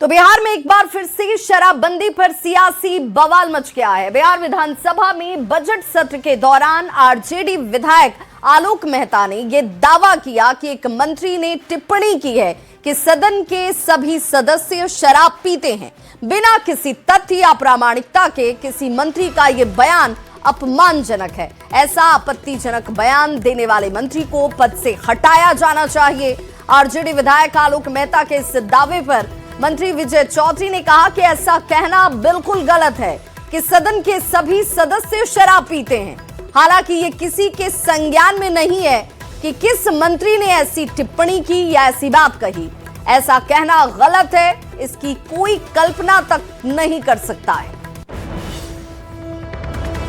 तो बिहार में एक बार फिर से शराबबंदी पर सियासी बवाल मच गया है। बिहार विधानसभा में बजट सत्र के दौरान आरजेडी विधायक आलोक मेहता ने यह दावा किया कि एक मंत्री ने टिप्पणी की है कि सदन के सभी सदस्य शराब पीते हैं। बिना किसी तथ्य या प्रामाणिकता के किसी मंत्री का यह बयान अपमानजनक है। ऐसा आपत्तिजनक बयान देने वाले मंत्री को पद से हटाया जाना चाहिए। आरजेडी विधायक आलोक मेहता के इस दावे पर मंत्री विजय चौधरी ने कहा कि ऐसा कहना बिल्कुल गलत है कि सदन के सभी सदस्य शराब पीते हैं। हालांकि ये किसी के संज्ञान में नहीं है कि किस मंत्री ने ऐसी टिप्पणी की या ऐसी बात कही। ऐसा कहना गलत है, इसकी कोई कल्पना तक नहीं कर सकता है।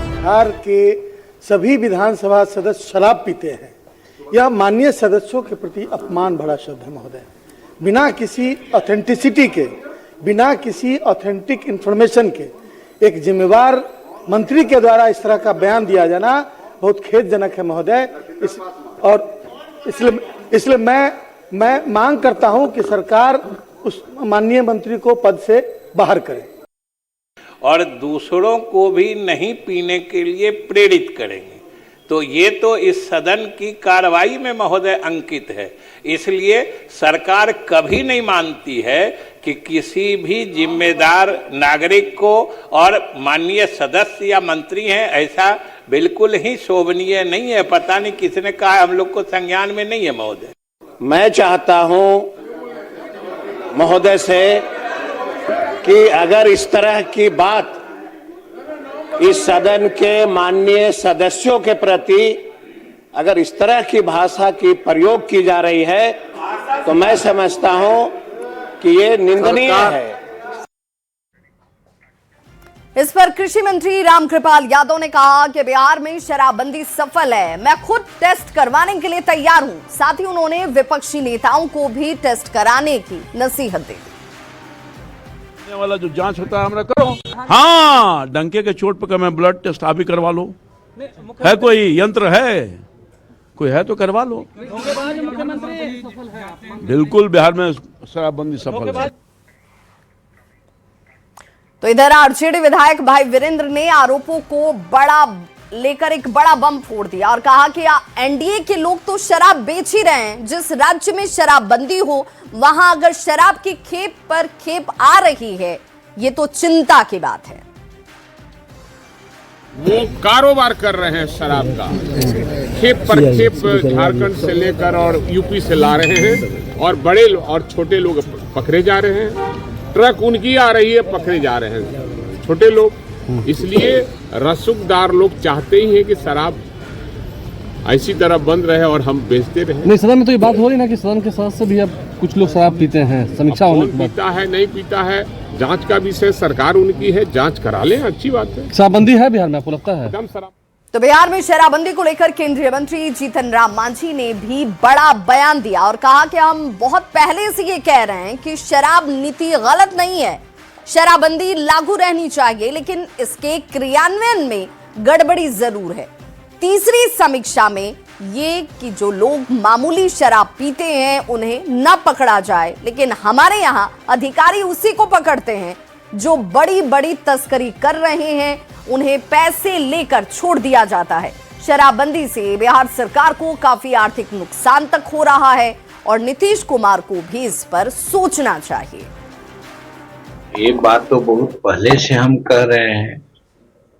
बिहार के सभी विधानसभा सदस्य शराब पीते हैं, यह माननीय सदस्यों के प्रति अपमान भरा शब्द है महोदय। बिना किसी ऑथेंटिसिटी के, बिना ऑथेंटिक इंफॉर्मेशन के एक जिम्मेवार मंत्री के द्वारा इस तरह का बयान दिया जाना बहुत खेदजनक है महोदय। इसलिए मैं मांग करता हूं कि सरकार उस माननीय मंत्री को पद से बाहर करे और दूसरों को भी नहीं पीने के लिए प्रेरित करेंगे। तो ये तो इस सदन की कार्रवाई में महोदय अंकित है। इसलिए सरकार कभी नहीं मानती है कि किसी भी जिम्मेदार नागरिक को, और माननीय सदस्य या मंत्री हैं, ऐसा बिल्कुल ही शोभनीय नहीं है। पता नहीं किसने कहा, हम लोग को संज्ञान में नहीं है महोदय। मैं चाहता हूं महोदय से कि अगर इस तरह की बात इस सदन के माननीय सदस्यों के प्रति अगर इस तरह की भाषा की प्रयोग की जा रही है तो मैं समझता हूं कि ये निंदनीय है। इस पर कृषि मंत्री रामकृपाल यादव ने कहा कि बिहार में शराबबंदी सफल है। मैं खुद टेस्ट करवाने के लिए तैयार हूं। साथ ही उन्होंने विपक्षी नेताओं को भी टेस्ट कराने की नसीहत दी। वाला जो जांच होता है हमरा करो। हाँ, डंके के चोट पर मैं ब्लड टेस्ट आप भी करवा लो। है कोई यंत्र है, कोई है तो करवा लो। बिल्कुल बिहार में शराबबंदी सफल है। तो इधर आरजेडी विधायक भाई वीरेंद्र ने आरोपों को लेकर एक बड़ा बम फोड़ दिया और कहा कि एनडीए के लोग तो शराब बेच ही रहे हैं। जिस राज्य में शराबबंदी हो वहां अगर शराब की खेप पर खेप आ रही है, ये तो चिंता की बात है। वो कारोबार कर रहे हैं शराब का, खेप पर खेप झारखंड से लेकर और यूपी से ला रहे हैं और बड़े और छोटे लोग पकड़े जा रहे हैं। ट्रक उनकी आ रही है, पकड़े जा रहे हैं छोटे लोग। इसलिए रसूखदार लोग चाहते ही हैं कि शराब ऐसी तरह बंद रहे और हम बेचते रहे। नहीं, सदन में तो ये बात हो रही ना कि सदन के सदस्य भी अब कुछ लोग शराब पीते हैं। समीक्षा होने के बाद पीता है नहीं पीता है, जांच का विषय सरकार उनकी है, जांच करा लें, अच्छी बात है। शराबबंदी है बिहार में, आपको लगता है? एकदम शराब। तो बिहार में शराबबंदी को लेकर केंद्रीय मंत्री जीतन राम मांझी ने भी बड़ा बयान दिया और कहा कि हम बहुत पहले से ये कह रहे हैं कि शराब नीति गलत नहीं है, शराबबंदी लागू रहनी चाहिए, लेकिन इसके क्रियान्वयन में गड़बड़ी जरूर है। तीसरी समीक्षा में ये कि जो लोग मामूली शराब पीते हैं उन्हें न पकड़ा जाए, लेकिन हमारे यहाँ अधिकारी उसी को पकड़ते हैं जो बड़ी बड़ी तस्करी कर रहे हैं, उन्हें पैसे लेकर छोड़ दिया जाता है। शराबबंदी से बिहार सरकार को काफी आर्थिक नुकसान तक हो रहा है और नीतीश कुमार को भी इस पर सोचना चाहिए। ये बात तो बहुत पहले से हम कह रहे हैं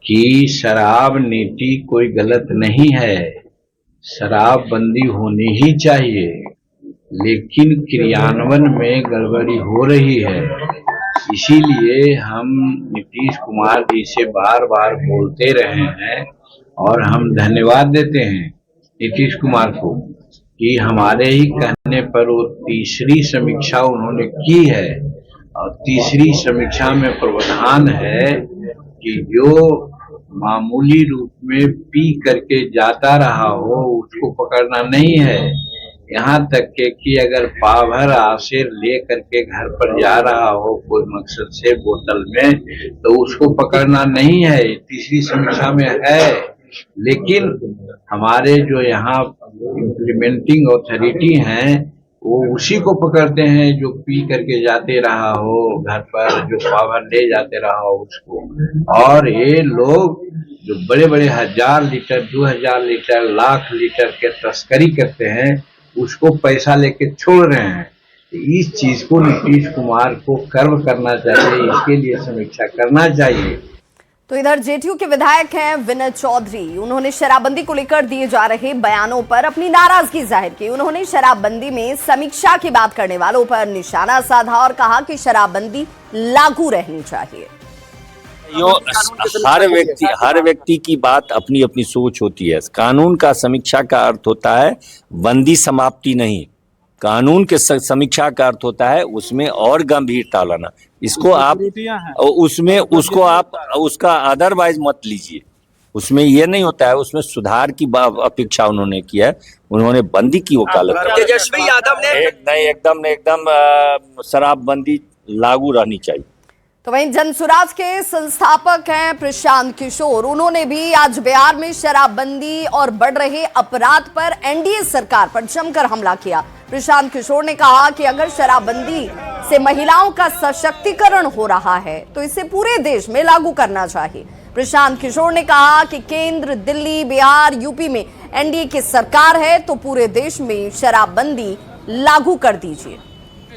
कि शराब नीति कोई गलत नहीं है, शराबबंदी होनी ही चाहिए, लेकिन क्रियान्वयन में गड़बड़ी हो रही है। इसीलिए हम नीतीश कुमार जी से बार बार बोलते रहे हैं और हम धन्यवाद देते हैं नीतीश कुमार को कि हमारे ही कहने पर वो तीसरी समीक्षा उन्होंने की है। और तीसरी समीक्षा में प्रावधान है कि जो मामूली रूप में पी करके जाता रहा हो उसको पकड़ना नहीं है। यहाँ तक के कि अगर पावभर आसिर ले करके घर पर जा रहा हो कोई मकसद से बोतल में, तो उसको पकड़ना नहीं है, तीसरी समीक्षा में है। लेकिन हमारे जो यहाँ इम्प्लीमेंटिंग अथॉरिटी हैं वो उसी को पकड़ते हैं जो पी करके जाते रहा हो घर पर, जो पावर ले जाते रहा हो उसको। और ये लोग जो बड़े बड़े 1000 लीटर 2000 लीटर लाख लीटर के तस्करी करते हैं उसको पैसा लेके छोड़ रहे हैं। इस चीज को नीतीश कुमार को कर्व करना चाहिए, इसके लिए समीक्षा करना चाहिए। तो इधर जेडीयू के विधायक हैं विनय चौधरी, उन्होंने शराबबंदी को लेकर दिए जा रहे बयानों पर अपनी नाराजगी जाहिर की। उन्होंने शराबबंदी में समीक्षा की बात करने वालों पर निशाना साधा और कहा कि शराबबंदी लागू रहनी चाहिए। हर व्यक्ति की बात अपनी अपनी सोच होती है। कानून का समीक्षा का अर्थ होता है बंदी समाप्ति नहीं, कानून के समीक्षा का अर्थ होता है उसमें और गंभीरता लाना। इसको आप उसमें उसको आप उसका अदरवाइज मत लीजिए। उसमें ये नहीं होता है, उसमें सुधार की अपेक्षा उन्होंने की है। उन्होंने बंदी की वकालत तेजस्वी यादव ने एकदम शराबबंदी लागू रहनी चाहिए। तो वहीं जनसुराज के संस्थापक हैं प्रशांत किशोर, उन्होंने भी आज बिहार में शराबबंदी और बढ़ रहे अपराध पर एनडीए सरकार पर जमकर हमला किया। प्रशांत किशोर ने कहा कि अगर शराबबंदी से महिलाओं का सशक्तिकरण हो रहा है तो इसे पूरे देश में लागू करना चाहिए। प्रशांत किशोर ने कहा कि केंद्र, दिल्ली, बिहार, यूपी में एनडीए की सरकार है तो पूरे देश में शराबबंदी लागू कर दीजिए।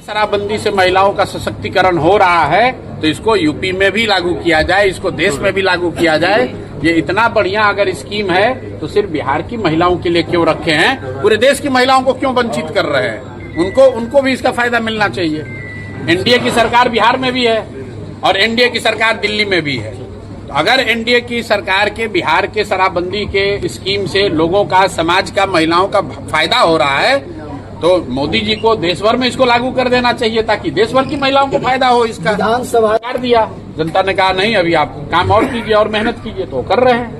शराबबंदी से महिलाओं का सशक्तिकरण हो रहा है तो इसको यूपी में भी लागू किया जाए, इसको देश में भी लागू किया जाए। ये इतना बढ़िया अगर स्कीम है तो सिर्फ बिहार की महिलाओं के लिए क्यों रखे हैं, पूरे देश की महिलाओं को क्यों वंचित कर रहे हैं? उनको भी इसका फायदा मिलना चाहिए। एनडीए की सरकार बिहार में भी है और एनडीए की सरकार दिल्ली में भी है। तो अगर एनडीए की सरकार के बिहार के शराबबंदी के स्कीम से लोगों का, समाज का, महिलाओं का फायदा हो रहा है तो मोदी जी को देश भर में इसको लागू कर देना चाहिए ताकि देश भर की महिलाओं को फायदा हो। इसका विधानसभा कर दिया, जनता ने कहा नहीं अभी आप काम और कीजिए और मेहनत कीजिए, तो कर रहे हैं।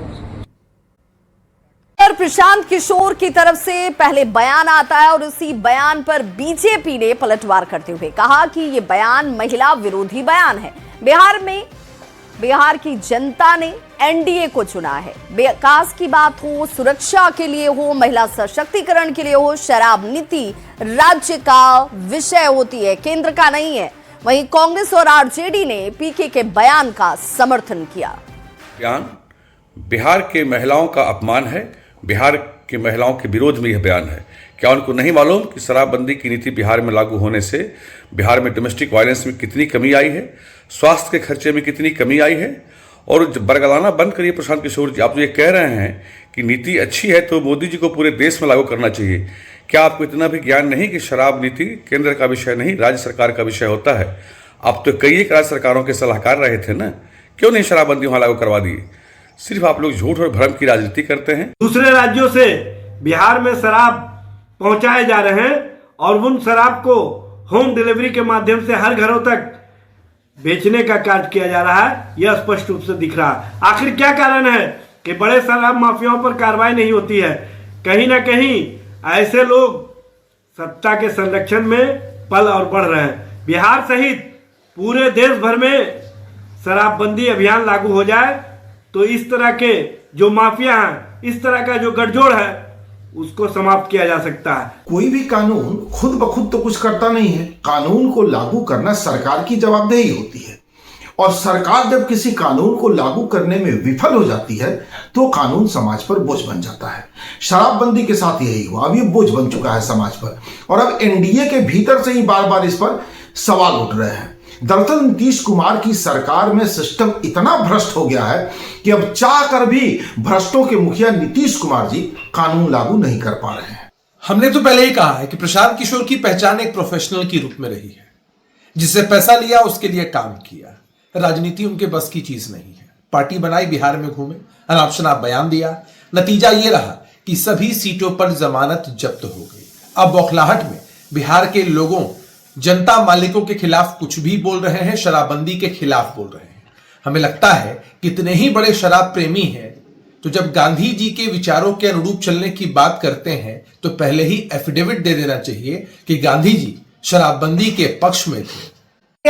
प्रशांत किशोर की तरफ से पहले बयान आता है और उसी बयान पर बीजेपी ने पलटवार करते हुए कहा कि ये बयान महिला विरोधी बयान है। बिहार की जनता ने एनडीए को चुना है। विकास की बात हो, सुरक्षा के लिए हो, महिला सशक्तिकरण के लिए हो, शराब नीति राज्य का विषय होती है, केंद्र का नहीं है। वहीं कांग्रेस और आरजेडी ने पीके के बयान का समर्थन किया। बयान बिहार के महिलाओं का अपमान है, बिहार की महिलाओं के विरोध में यह बयान है। क्या उनको नहीं मालूम कि शराबबंदी की नीति बिहार में लागू होने से बिहार में डोमेस्टिक वायलेंस में कितनी कमी आई है, स्वास्थ्य के खर्चे में कितनी कमी आई है? और बरगलाना बंद करिए प्रशांत किशोर जी। आप जो ये कह रहे हैं कि नीति अच्छी है तो मोदी जी को पूरे देश में लागू करना चाहिए, क्या आपको इतना भी ज्ञान नहीं कि शराब नीति केंद्र का विषय नहीं, राज्य सरकार का विषय होता है? आप तो कई एक राज्य सरकारों के सलाहकार रहे थे ना, क्यों नहीं शराबबंदी वहां लागू करवा दिए? सिर्फ आप लोग झूठ और भ्रम की राजनीति करते हैं। दूसरे राज्यों से बिहार में शराब पहुंचाए जा रहे हैं और उन शराब को होम डिलीवरी के माध्यम से हर घरों तक बेचने का कार्य किया जा रहा है। यह स्पष्ट रूप से दिख रहा है। आखिर क्या कारण है कि बड़े शराब माफियाओं पर कार्रवाई नहीं होती है? कहीं ना कहीं ऐसे लोग सत्ता के संरक्षण में पल और बढ़ रहे हैं। बिहार सहित पूरे देश भर में शराबबंदी अभियान लागू हो जाए तो इस तरह के जो माफिया हैं, इस तरह का जो गठजोड़ है, उसको समाप्त किया जा सकता है। कोई भी कानून खुद ब खुद तो कुछ करता नहीं है। कानून को लागू करना सरकार की जवाबदेही होती है और सरकार जब किसी कानून को लागू करने में विफल हो जाती है तो कानून समाज पर बोझ बन जाता है। शराबबंदी के साथ यही हुआ। अब ये बोझ बन चुका है समाज पर और अब एनडीए के भीतर से ही बार बार इस पर सवाल उठ रहे हैं। दरअसल नीतीश कुमार की सरकार में सिस्टम इतना भ्रष्ट हो गया है कि अब चाह कर भी भ्रष्टों के मुखिया नीतीश कुमार जी कानून लागू नहीं कर पा रहे हैं। हमने तो पहले ही कहा है कि प्रशांत किशोर की पहचान एक प्रोफेशनल की रूप में रही है, जिससे पैसा लिया उसके लिए काम किया। राजनीति उनके बस की चीज नहीं है। पार्टी बनाई, बिहार में घूमे, अनाप शनाप बयान दिया, नतीजा ये रहा कि सभी सीटों पर जमानत जब्त हो गई। अब बौखलाहट में बिहार के लोगों, जनता मालिकों के खिलाफ कुछ भी बोल रहे हैं, शराबबंदी के खिलाफ बोल रहे हैं। हमें लगता है कितने ही बड़े शराब प्रेमी हैं तो जब गांधी जी के विचारों के अनुरूप चलने की बात करते हैं तो पहले ही एफिडेविट दे देना चाहिए कि गांधी जी शराबबंदी के पक्ष में थे।